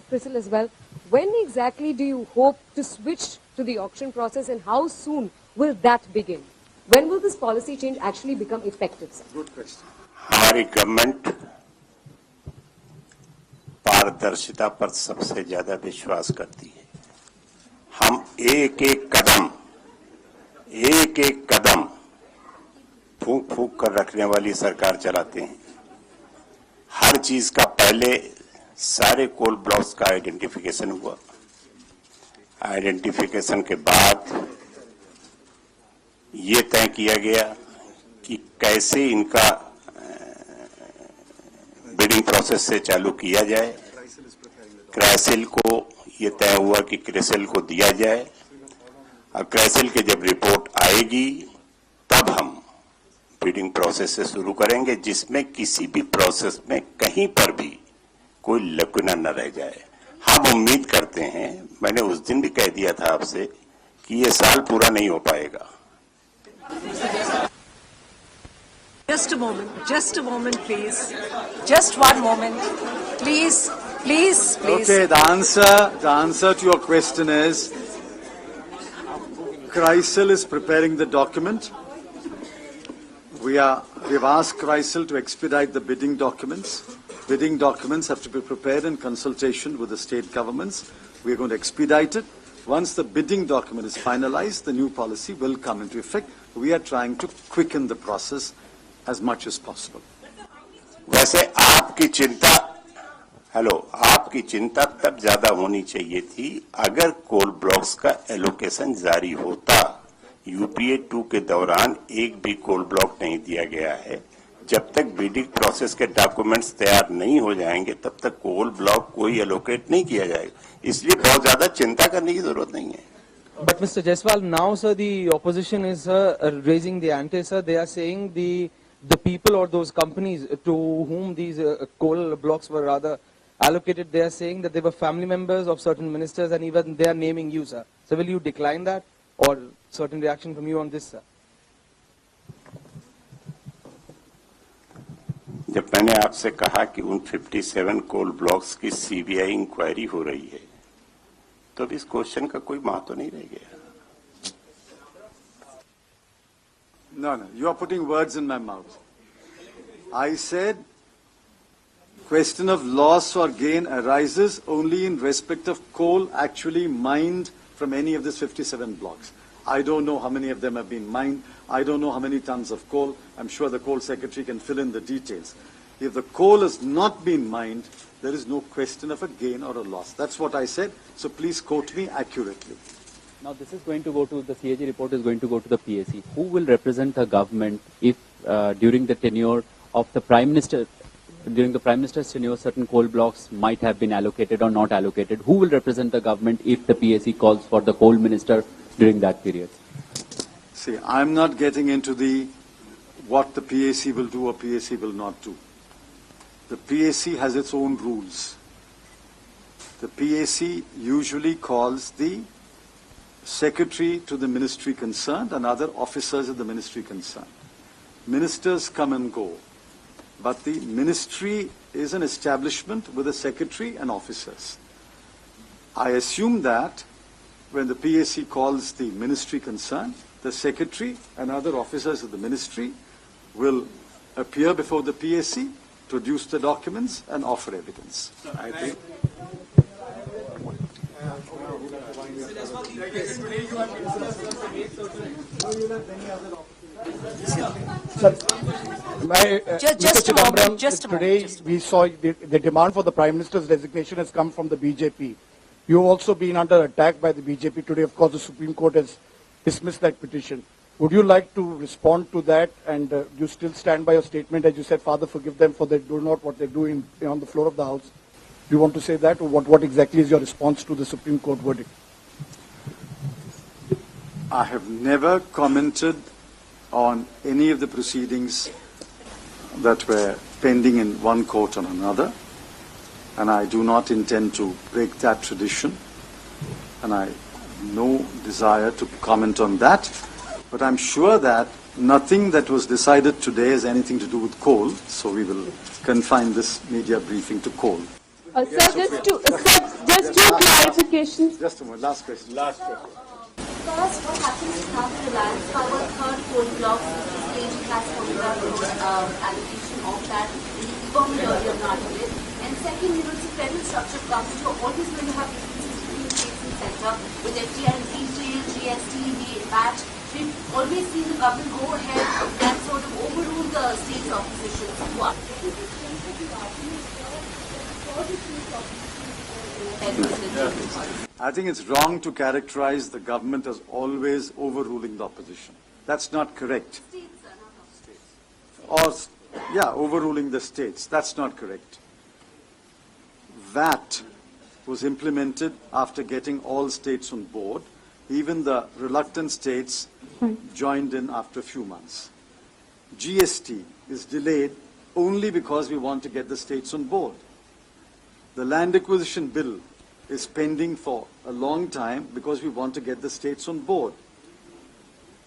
CRISIL as well. When exactly do you hope to switch to the auction process, and how soon will that begin? When will this policy change actually become effective, sir? Good question. हमारी government पारदर्शिता पर सबसे ज्यादा विश्वास करती है। हम एक एक कदम फूंक फूंक कर रखने वाली सरकार चलाते हैं। हर चीज का पहले सारे कोल ब्लॉक्स का आइडेंटिफिकेशन हुआ। आइडेंटिफिकेशन के बाद ये तय किया गया कि कैसे इनका बिडिंग प्रोसेस से चालू किया जाए। क्राइसिल को ये तय हुआ कि क्रिसिल को दिया जाए, और क्राइसिल की जब रिपोर्ट आएगी तब हम बिडिंग प्रोसेस से शुरू करेंगे, जिसमें किसी भी प्रोसेस में कहीं पर भी कोई लकुना न रह जाए। हम उम्मीद करते हैं, मैंने उस दिन भी कह दिया था आपसे कि ये साल पूरा नहीं हो पाएगा। Just a moment, please. Just one moment, please. Okay, the answer to your question is, CRISIL is preparing the document. We've asked CRISIL to expedite the bidding documents. Bidding documents have to be prepared in consultation with the state governments. We're going to expedite it. Once the bidding document is finalized, the new policy will come into effect. We are trying to quicken the process as much as possible. वैसे आपकी चिंता तब ज्यादा होनी चाहिए थी अगर coal blocks का एलोकेशन जारी होता। यूपीए 2 के दौरान एक भी कोल ब्लॉक नहीं दिया गया है। जब तक बिडिंग प्रोसेस के डॉक्यूमेंट्स तैयार नहीं हो जाएंगे तब तक कोल ब्लॉक कोई एलोकेट नहीं किया जाएगा। इसलिए बहुत ज्यादा चिंता करने की जरूरत नहीं है। But Mr. Jaiswal, now sir, the opposition is raising the ante, sir. They are saying the people or those companies to whom these coal blocks were rather allocated, they are saying that they were family members of certain ministers, and even they are naming you, sir. So will you decline that, or certain reaction from you on this, sir? जब मैंने आपसे कहा कि उन 57 coal blocks की CBI inquiry हो रही है, तो इस क्वेश्चन का कोई महत्व नहीं रह गया। No, you are putting words in my mouth. I said, question of loss or gain arises only in respect of coal actually mined from any of these 57 blocks. I don't know how many of them have been mined. I don't know how many tons of coal. I'm sure the coal secretary can fill in the details. If the coal has not been mined, there is no question of a gain or a loss. That's what I said. So please quote me accurately. Now this is going to go to, the CAG report is going to go to the PAC. Who will represent the government if during the tenure of the Prime Minister, during the Prime Minister's tenure, certain coal blocks might have been allocated or not allocated? Who will represent the government if the PAC calls for the coal minister during that period? See, I'm not getting into what the PAC will do or PAC will not do. The PAC has its own rules. The PAC usually calls the secretary to the ministry concerned and other officers of the ministry concerned. Ministers come and go, but the ministry is an establishment with a secretary and officers. I assume that when the PAC calls the ministry concerned, the secretary and other officers of the ministry will appear before the PAC, produce the documents and offer evidence. I think. Just a moment. Today we saw the demand for the Prime Minister's resignation has come from the BJP. You've also been under attack by the BJP today. Of course, the Supreme Court has dismissed that petition. Would you like to respond to that, and do you still stand by your statement, as you said, Father, forgive them for they do not what they do on the floor of the House? Do you want to say that, or what exactly is your response to the Supreme Court verdict? I have never commented on any of the proceedings that were pending in one court or another, and I do not intend to break that tradition, and I have no desire to comment on that. But I'm sure that nothing that was decided today has anything to do with coal, so we will confine this media briefing to coal. Sir, just to just a moment. Last question. First, what happens is now the Reliance Power third coal block, CAG has allocation of that firm earlier part of it. And second, you will see federal structure comes to always going to have differences between states and centre with FTR and retail, GST, VAT. We've always seen the government go ahead and sort of overrule the state's opposition. I think it's wrong to characterize the government as always overruling the opposition. That's not correct. Or, yeah, overruling the states. That's not correct. VAT was implemented after getting all states on board. Even the reluctant states joined in after a few months. GST is delayed only because we want to get the states on board. The land acquisition bill is pending for a long time because we want to get the states on board.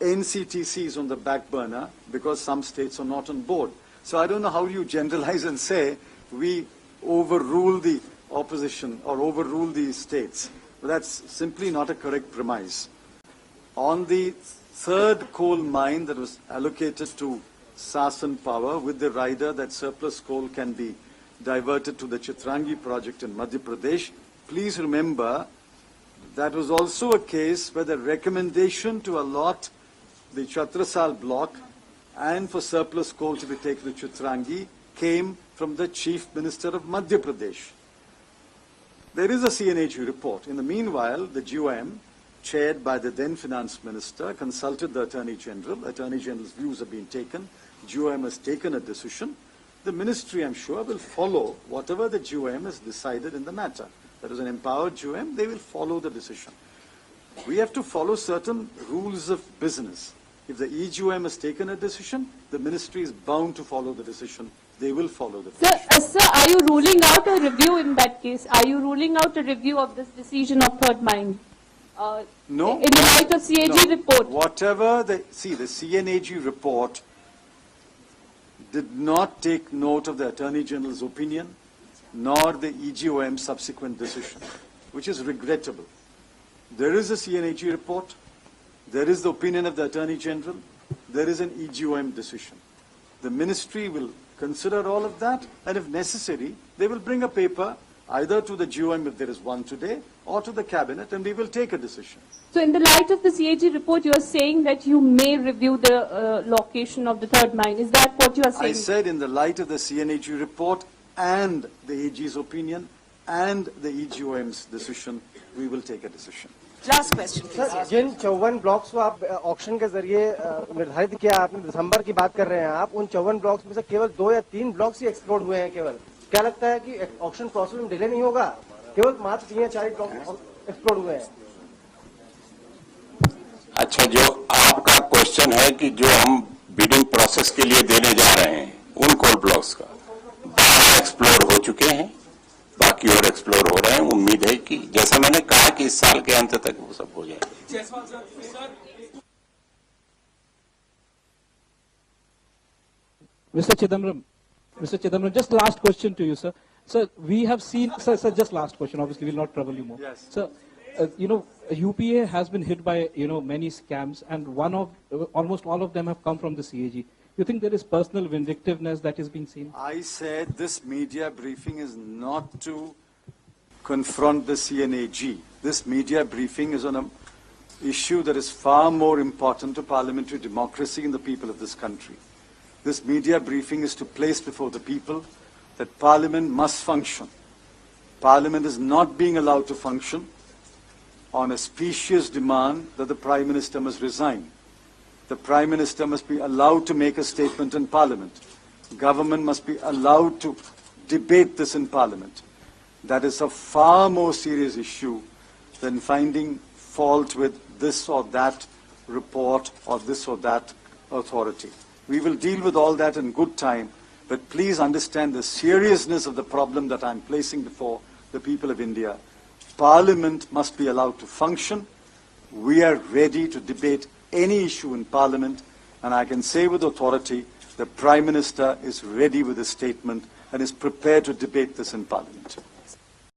NCTC is on the back burner because some states are not on board. So I don't know how you generalize and say we overrule the opposition or overrule the states. But that's simply not a correct premise. On the third coal mine that was allocated to Sasan Power with the rider that surplus coal can be diverted to the Chitrangi project in Madhya Pradesh, please remember that was also a case where the recommendation to allot the Chatrasal block and for surplus coal to be taken to Chitrangi came from the Chief Minister of Madhya Pradesh. There is a CNAG report. In the meanwhile, the GOM, chaired by the then Finance Minister, consulted the Attorney General. Attorney General's views have been taken. GOM has taken a decision. The Ministry, I'm sure, will follow whatever the GOM has decided in the matter. That is an empowered GOM. They will follow the decision. We have to follow certain rules of business. If the EGOM has taken a decision, the Ministry is bound to follow the decision. They will follow the decision. Sir, are you ruling out a review in that case? Are you ruling out a review of this decision of third mine? No. In the light of CAG report? Whatever the CNAG report did not take note of the Attorney General's opinion, nor the EGOM's subsequent decision, which is regrettable. There is a CNAG report, there is the opinion of the Attorney General, there is an EGOM decision. The Ministry will consider all of that, and if necessary, they will bring a paper either to the GOM if there is one today, or to the Cabinet, and we will take a decision. So in the light of the CAG report, you are saying that you may review the location of the third mine. Is that what you are saying? I said in the light of the CNAG report and the AG's opinion and the EGOM's decision, we will take a decision. Last question, please. Sir, जिन 54 blocks को आप auction के जरिए निर्धारित किया, आपने दिसंबर की बात कर रहे हैं आप, उन 54 ब्लॉक्स में से केवल 2 या 3 ब्लॉक्स ही एक्सप्लोर हुए हैं केवल. क्या लगता है कि ऑक्शन प्रोसेस में डिले नहीं होगा? केवल मात्र 3 या 4 ब्लॉक एक्सप्लोर हुए हैं. अच्छा, जो आपका क्वेश्चन है कि जो हम बिडिंग प्रोसेस के लिए देने जा रहे हैं उन कोल ब्लॉक्स का 12 एक्सप्लोर हो चुके हैं, बाकी और एक्सप्लोर हो रहे हैं. उम्मीद है कि जैसा मैंने कहा कि इस साल के अंत तक वो सब हो जाए. Mr. Chidambaram, just last question to you, sir. Sir, we have seen, sir, just last question. Obviously, we'll not trouble you more. Yes. Sir, UPA has been hit by, many scams, and almost all of them have come from the CAG. You think there is personal vindictiveness that is being seen? I said this media briefing is not to confront the CNAG. This media briefing is on an issue that is far more important to parliamentary democracy and the people of this country. This media briefing is to place before the people that Parliament must function. Parliament is not being allowed to function on a specious demand that the Prime Minister must resign. The Prime Minister must be allowed to make a statement in Parliament. Government must be allowed to debate this in Parliament. That is a far more serious issue than finding fault with this or that report or this or that authority. We will deal with all that in good time, but please understand the seriousness of the problem that I'm placing before the people of India. Parliament must be allowed to function. We are ready to debate any issue in Parliament, and I can say with authority the Prime Minister is ready with a statement and is prepared to debate this in Parliament.